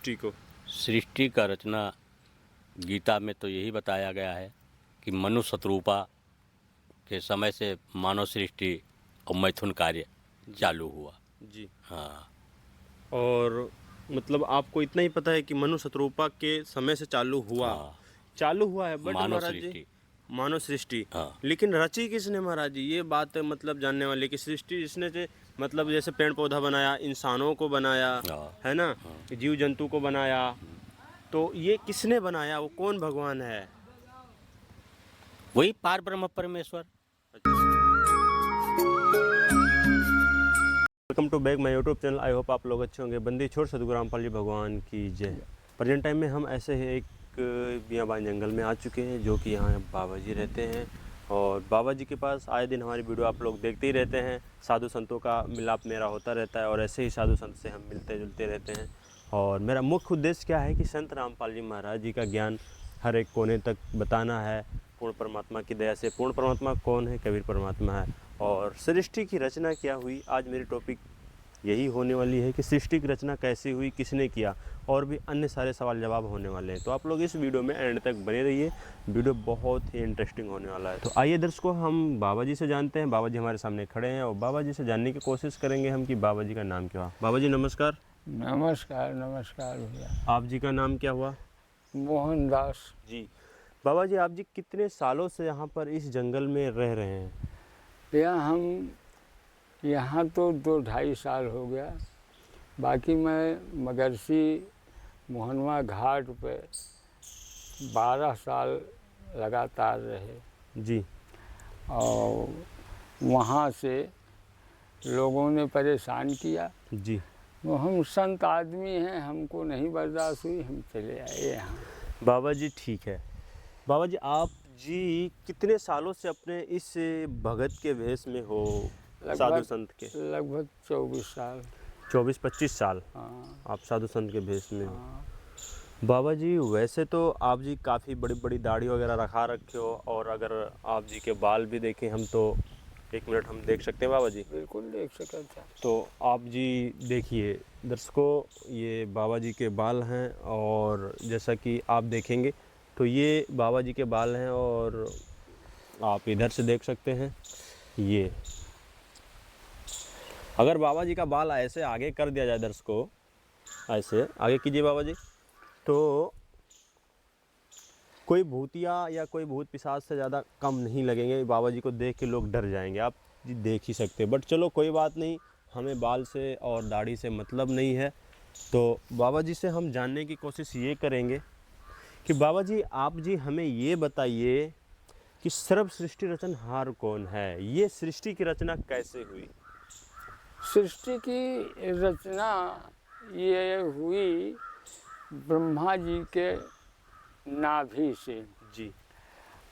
सृष्टि को? सृष्टि का रचना गीता में तो यही बताया गया है कि मनु शत्रुपा के समय से मानव सृष्टि और मैथुन कार्य चालू हुआ। जी। हाँ। और मतलब आपको इतना ही पता है कि मनु शत्रुपा के समय से चालू हुआ? हाँ, चालू हुआ है, बट मानव महाराज जी सृष्टि। मानव सृष्टि, हाँ। लेकिन रची किसने महाराज जी? ये बात मतलब जानने वाले की सृष्टि जिसने से मतलब जैसे पेड़ पौधा बनाया, इंसानों को बनाया, हाँ। है ना, जीव जंतु को बनाया, तो ये किसने बनाया? वो कौन भगवान है? वही पार ब्रह्म परमेश्वर। Welcome to back my YouTube channel. I hope आप लोग अच्छे होंगे। बंदी छोड़ सतगुरु रामपाल जी भगवान की जय। प्रेजेंट टाइम में हम ऐसे ही एक बियाबान जंगल में आ चुके हैं, जो कि यहाँ बाबा जी रहते हैं। और बाबा जी के पास आए दिन हमारी वीडियो आप लोग देखते ही रहते हैं। साधु संतों का मिलाप मेरा होता रहता है और ऐसे ही साधु संत से हम मिलते जुलते रहते हैं। और मेरा मुख्य उद्देश्य क्या है कि संत रामपाल जी महाराज जी का ज्ञान हर एक कोने तक बताना है। पूर्ण परमात्मा की दया से, पूर्ण परमात्मा कौन है? कबीर परमात्मा है। और सृष्टि की रचना क्या हुई, आज मेरी टॉपिक यही होने वाली है कि सृष्टि की रचना कैसे हुई, किसने किया, और भी अन्य सारे सवाल जवाब होने वाले हैं। तो आप लोग इस वीडियो में एंड तक बने रहिए, वीडियो बहुत ही इंटरेस्टिंग होने वाला है। तो आइए दर्शकों, हम बाबा जी से जानते हैं। बाबा जी हमारे सामने खड़े हैं और बाबा जी से जानने की कोशिश करेंगे हम कि बाबा जी का नाम क्या हुआ। बाबा जी नमस्कार। नमस्कार नमस्कार भैया। आप जी का नाम क्या हुआ? मोहनदास जी। बाबा जी, आप जी कितने सालों से यहाँ पर इस जंगल में रह रहे हैं? भैया हम यहाँ तो 2-2.5 साल हो गया। बाकी मैं मगरसी मोहनवा घाट पे 12 साल लगातार रहे जी। और वहाँ से लोगों ने परेशान किया। जी। वो हम संत आदमी हैं, हमको नहीं बर्दाश्त हुई, हम चले आए यहाँ। बाबा जी ठीक है। बाबा जी, आप जी कितने सालों से अपने इस भगत के भेष में हो, साधु संत के? लगभग 24 साल। 24-25 साल हाँ आप साधु संत के भेष में हो। हाँ। बाबा जी वैसे तो आप जी काफ़ी बड़ी बड़ी दाढ़ी वगैरह रखा रखे हो, और अगर आप जी के बाल भी देखें हम तो, एक मिनट हम देख सकते हैं बाबा जी? बिल्कुल देख सकते हैं। तो आप जी देखिए दर्शकों, ये बाबा जी के बाल हैं, और जैसा कि आप देखेंगे तो ये बाबा जी के बाल हैं, और आप इधर से देख सकते हैं। ये अगर बाबा जी का बाल ऐसे आगे कर दिया जाए दर्शकों, ऐसे आगे कीजिए बाबा जी, तो कोई भूतिया या कोई भूत पिशाच से ज़्यादा कम नहीं लगेंगे। बाबा जी को देख के लोग डर जाएंगे, आप जी देख ही सकते हैं। बट चलो कोई बात नहीं, हमें बाल से और दाढ़ी से मतलब नहीं है। तो बाबा जी से हम जानने की कोशिश ये करेंगे कि बाबा जी आप जी हमें ये बताइए कि सर्व सृष्टि रचनहार कौन है? ये सृष्टि की रचना कैसे हुई? सृष्टि की रचना ये हुई ब्रह्मा जी के नाभि से, जी।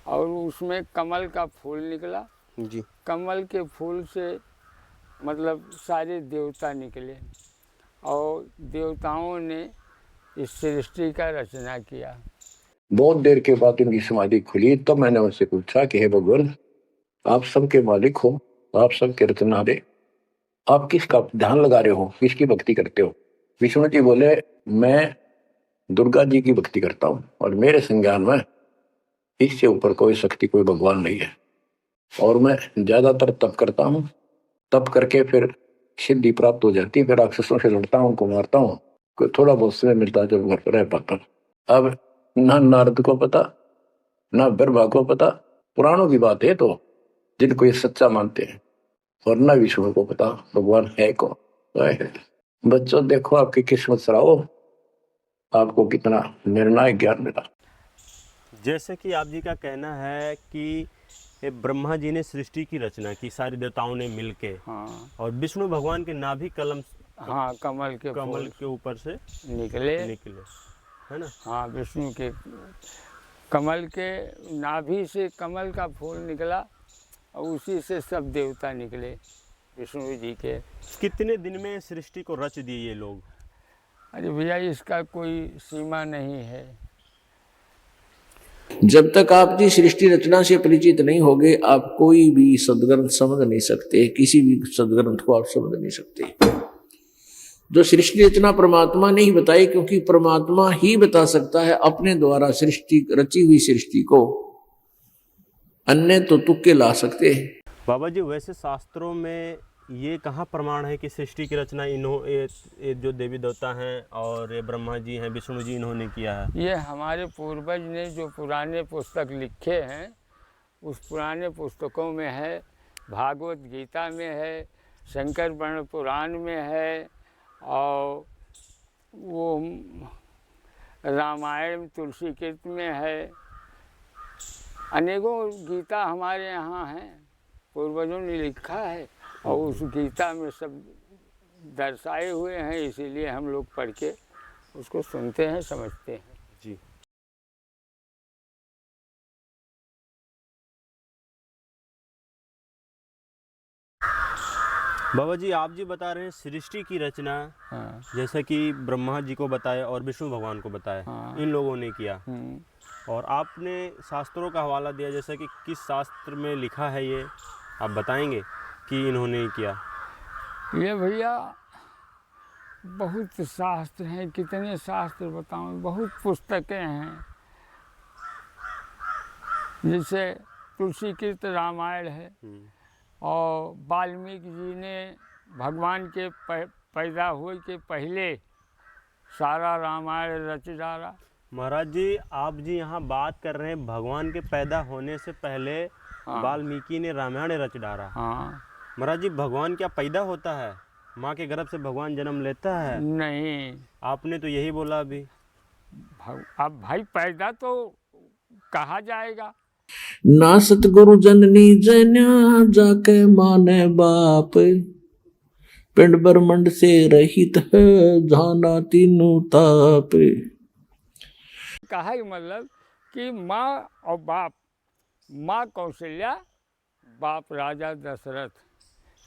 और उसमें कमल का फूल निकला। जी। कमल के फूल से मतलब सारे देवता निकले, और देवताओं ने इस सृष्टि का रचना किया। बहुत देर के बाद उनकी समाधि खुली, तब मैंने उनसे पूछा कि हे भगवान, आप सबके मालिक हो, आप सबके रचनहारे, आप किसका ध्यान लगा रहे हो, किसकी भक्ति करते हो? विष्णु जी बोले, मैं दुर्गा जी की भक्ति करता हूँ, और मेरे संज्ञान में इससे ऊपर कोई शक्ति, कोई भगवान नहीं है। और मैं ज्यादातर तप करता हूँ, तप करके फिर सिद्धि प्राप्त हो जाती है, फिर राक्षसों से लड़ता हूँ, उनको मारता हूँ, कोई थोड़ा बहुत समय मिलता है जब घर पर रह पाता हूँ। अब ना नारद को पता, ना ब्रह्मा को पता, पुराणों की बात है तो जिनको ये सच्चा मानते हैं, और ना विष्णु को पता भगवान है कौन। बच्चों देखो, आपकी किस्मत सराहो, आपको कितना निर्णायक ज्ञान मिला। जैसे कि आप जी का कहना है कि ये ब्रह्मा जी ने सृष्टि की रचना की, सारे देवताओं ने मिलके, हाँ और विष्णु भगवान के नाभि कलम हाँ, कमल के कमल फूल के ऊपर से निकले। है ना? हाँ, विष्णु के कमल के नाभि से कमल का फूल निकला, और उसी से सब देवता निकले विष्णु जी के। कितने दिन में सृष्टि को रच दिए ये लोग? अरे भैया, इसका कोई सीमा नहीं है। जब तक आप जी सृष्टि रचना से परिचित नहीं होगे, आप कोई भी सदग्रंथ समझ नहीं सकते, किसी भी सदग्रंथ को आप समझ नहीं सकते। जो सृष्टि रचना परमात्मा ने ही बताई, क्योंकि परमात्मा ही बता सकता है अपने द्वारा सृष्टि रची हुई सृष्टि को, अन्य तो तुक्के ला सकते हैं। बाबा जी वैसे शास्त्रों में ये कहाँ प्रमाण है कि सृष्टि की रचना ये जो देवी देवता हैं और ये ब्रह्मा जी हैं, विष्णु जी, इन्होंने किया है? ये हमारे पूर्वज ने जो पुराने पुस्तक लिखे हैं उस पुराने पुस्तकों में है, भागवत गीता में है, शंकर वर्ण पुराण में है, और वो रामायण तुलसी कीर्त में है, अनेकों गीता हमारे यहाँ हैं, पूर्वजों ने लिखा है और उस गीता में सब दर्शाए हुए हैं, इसीलिए हम लोग पढ़ के उसको सुनते हैं, समझते हैं। जी। बाबा जी आप जी बता रहे हैं सृष्टि की रचना, हाँ। जैसे कि ब्रह्मा जी को बताया और विष्णु भगवान को बताया, हाँ। इन लोगों ने किया। और आपने शास्त्रों का हवाला दिया, जैसे कि किस शास्त्र में लिखा है ये आप बताएंगे कि इन्होंने ही किया? ये भैया बहुत शास्त्र हैं, कितने शास्त्र बताऊं, बहुत पुस्तकें हैं। जैसे तुलसी कीर्त रामायण है, और वाल्मीकि जी ने भगवान के पैदा हुए के पहले सारा रामायण रच डाला। महाराज जी आप जी यहाँ बात कर रहे हैं भगवान के पैदा होने से पहले वाल्मीकि ने रामायण रच डाला। हाँ महाराज जी भगवान क्या पैदा होता है? माँ के गर्भ से भगवान जन्म लेता है? नहीं, आपने तो यही बोला अभी। अब भाई पैदा तो कहा जाएगा। ना सतगुरु जननी जन्या जाके माने बाप, पिंड ब्रह्मंड से रहित है जाना तीनों ताप। कहा मतलब कि माँ और बाप, माँ कौशल्या, बाप राजा दशरथ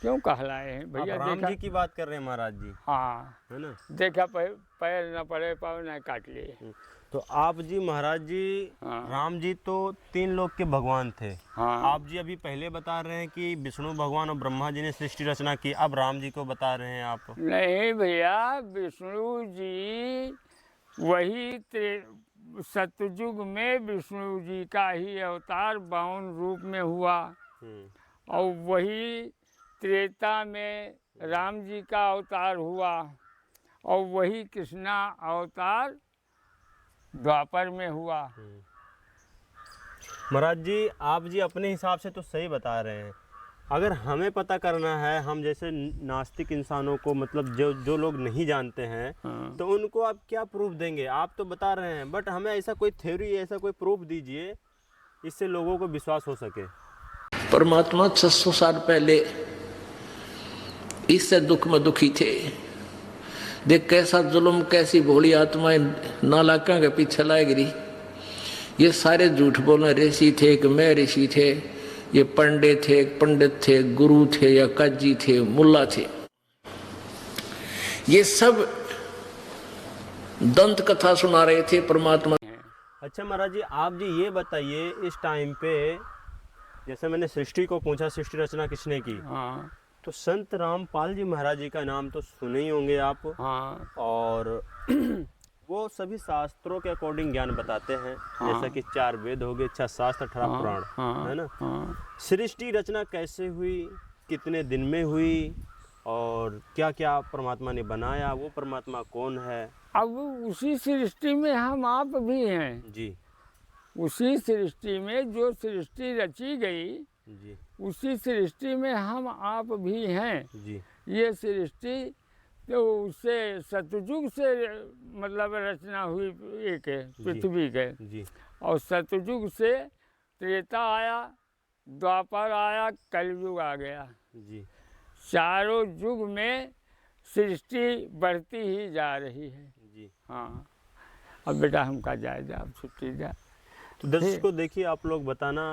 क्यों कहलाए हैं भैया? राम जी की बात कर रहे हैं महाराज जी? हाँ, है ना? देखा पैर न पड़े पाँव न काट लिए। तो आप जी महाराज जी, राम जी तो 3 लोक के भगवान थे। हाँ। आप जी अभी पहले बता रहे हैं कि विष्णु भगवान और ब्रह्मा जी ने सृष्टि रचना की, अब राम जी को बता रहे हैं आप? नहीं भैया, विष्णु जी वही सतयुग में विष्णु जी का ही अवतार 52 रूप में हुआ, और वही त्रेता में राम जी का अवतार हुआ, और वही कृष्णा अवतार द्वापर में हुआ। महाराज जी आप जी अपने हिसाब से तो सही बता रहे हैं। अगर हमें पता करना है, हम जैसे नास्तिक इंसानों को, मतलब जो लोग नहीं जानते हैं, तो उनको आप क्या प्रूफ देंगे? आप तो बता रहे हैं, बट हमें ऐसा कोई थ्योरी, ऐसा कोई प्रूफ दीजिए इससे लोगों को विश्वास हो सके। परमात्मा 600 साल पहले इससे दुख में दुखी थे। देख कैसा जुल्म, कैसी भोली आत्माएं नालाका के पीछे लाए गिरी। ये सारे झूठ बोलने ऋषि थे कि मैं ऋषि थे, ये पंडित थे, गुरु थे या काजी थे, मुल्ला थे। ये सब दंत कथा सुना रहे थे परमात्मा। अच्छा महाराज जी आप जी ये बताइए, इस टाइम पे जैसे मैंने सृष्टि को पूछा, सृष्टि रचना किसने की? हाँ। तो संत रामपाल जी महाराज जी का नाम तो सुने ही होंगे आप। हाँ। और वो सभी शास्त्रों के अकॉर्डिंग ज्ञान बताते हैं। हाँ। जैसा कि 4 वेद हो गए, 6 शास्त्र, 18 पुराण, हाँ। है ना? हाँ। सृष्टि रचना कैसे हुई, कितने दिन में हुई, और क्या क्या परमात्मा ने बनाया, वो परमात्मा कौन है? अब उसी सृष्टि में हम आप भी हैं जी। उसी सृष्टि में जो सृष्टि रची गई, जी। उसी सृष्टि में हम आप भी हैं। जी। ये सृष्टि तो उससे सतयुग से मतलब रचना हुई, एक है पृथ्वी के। जी। और सतयुग से त्रेता आया, द्वापर आया, कलयुग आ गया। जी। चारों युग में सृष्टि बढ़ती ही जा रही है। जी। हाँ, अब बेटा हमका जायजा, अब छुट्टी जा। तो दर्शकों देखिए, आप लोग बताना।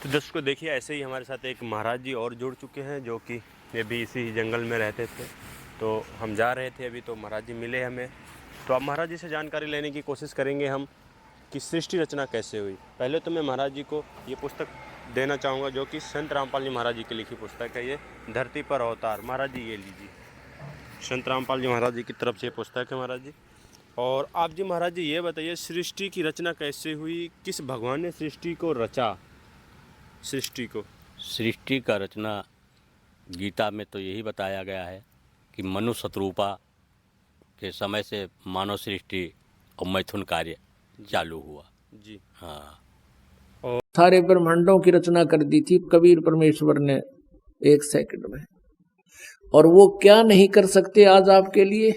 तो दर्शकों देखिए, ऐसे ही हमारे साथ एक महाराज जी और जुड़ चुके हैं, जो कि ये भी इसी जंगल में रहते थे। तो हम जा रहे थे अभी, तो महाराज जी मिले हमें। तो अब महाराज जी से जानकारी लेने की कोशिश करेंगे हम कि सृष्टि रचना कैसे हुई। पहले तो मैं महाराज जी को ये पुस्तक देना चाहूँगा, जो कि संत रामपाल जी महाराज जी की लिखी पुस्तक है। ये धरती पर अवतार। महाराज जी ये लीजिए। संत रामपाल जी महाराज जी की तरफ से ये पुस्तक है महाराज जी। और आप जी महाराज जी ये बताइए, सृष्टि की रचना कैसे हुई, किस भगवान ने सृष्टि को रचा? सृष्टि का रचना गीता में तो यही बताया गया है कि मनु शत्रुपा के समय से मानव सृष्टि और मैथुन कार्य चालू हुआ जी। हाँ। सारे ब्रह्मांडों की रचना कर दी थी कबीर परमेश्वर ने 1 सेकंड में। और वो क्या नहीं कर सकते आज आपके लिए।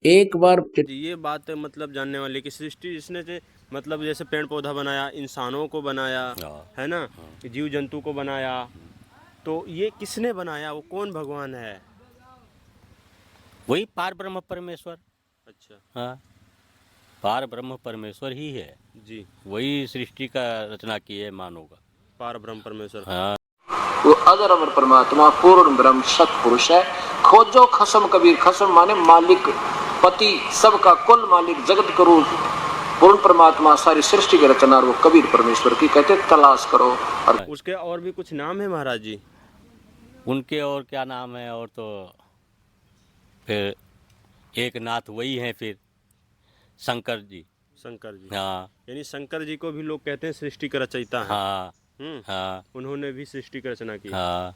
एक बार ये बात है मतलब जानने वाली कि सृष्टि जिसने मतलब जैसे पेड़ पौधा बनाया, इंसानों को बनाया, है ना, जीव जंतु को बनाया, तो ये किसने बनाया? वो कौन भगवान है? वही पार ब्रह्म परमेश्वर। अच्छा। हाँ, पार ब्रह्म परमेश्वर ही है जी। वही सृष्टि का रचना की है मानव का। पार ब्रह्म परमेश्वर। हाँ। वो अजर अमर परमात्मा पूर्ण ब्रह्म सत्पुरुष है। खोजो खसम कबीर, खसम माने मालिक, पति, सबका कुल मालिक, जगत करो पूर्ण परमात्मा, सारी सृष्टि की रचना वो कबीर परमेश्वर की कहते तलाश करो। और उसके और भी कुछ नाम है महाराज जी? उनके और क्या नाम है, और तो फिर एक नाथ वही हैं, फिर शंकर जी। शंकर जी। हाँ। यानी शंकर जी को भी लोग कहते हैं सृष्टि का रचयिता है। हाँ। हाँ। उन्होंने भी सृष्टि की रचना की। हाँ।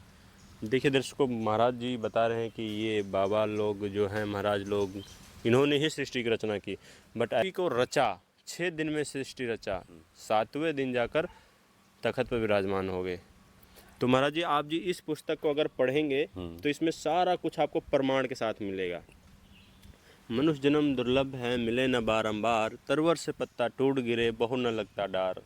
देखिए दर्शकों, महाराज जी बता रहे हैं कि ये बाबा लोग जो हैं, महाराज लोग, इन्होंने ही सृष्टि की रचना की। बट सृष्टि को रचा, 6 दिन में सृष्टि रचा, 7वें दिन जाकर तखत पर विराजमान हो गए। तो महाराज जी, आप जी इस पुस्तक को अगर पढ़ेंगे तो इसमें सारा कुछ आपको प्रमाण के साथ मिलेगा। मनुष्य जन्म दुर्लभ है, मिले न बारंबार, तरवर से पत्ता टूट गिरे, बहु न लगता डार।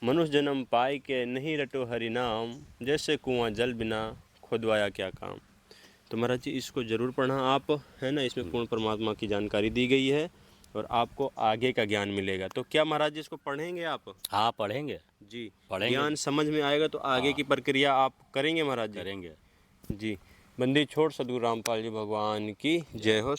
मनुष्य जन्म पाए के नहीं रटो हरि नाम, जैसे कुआं जल बिना खुदवाया क्या काम। तो महाराज जी इसको ज़रूर पढ़ना आप, है ना। इसमें पूर्ण परमात्मा की जानकारी दी गई है और आपको आगे का ज्ञान मिलेगा। तो क्या महाराज जी इसको पढ़ेंगे आप? हाँ, पढ़ेंगे जी। पढ़ेंगे। ज्ञान समझ में आएगा तो आगे की प्रक्रिया आप करेंगे महाराज जी? करेंगे जी। बंदी छोड़ सदगुरु रामपाल जी भगवान की जय हो।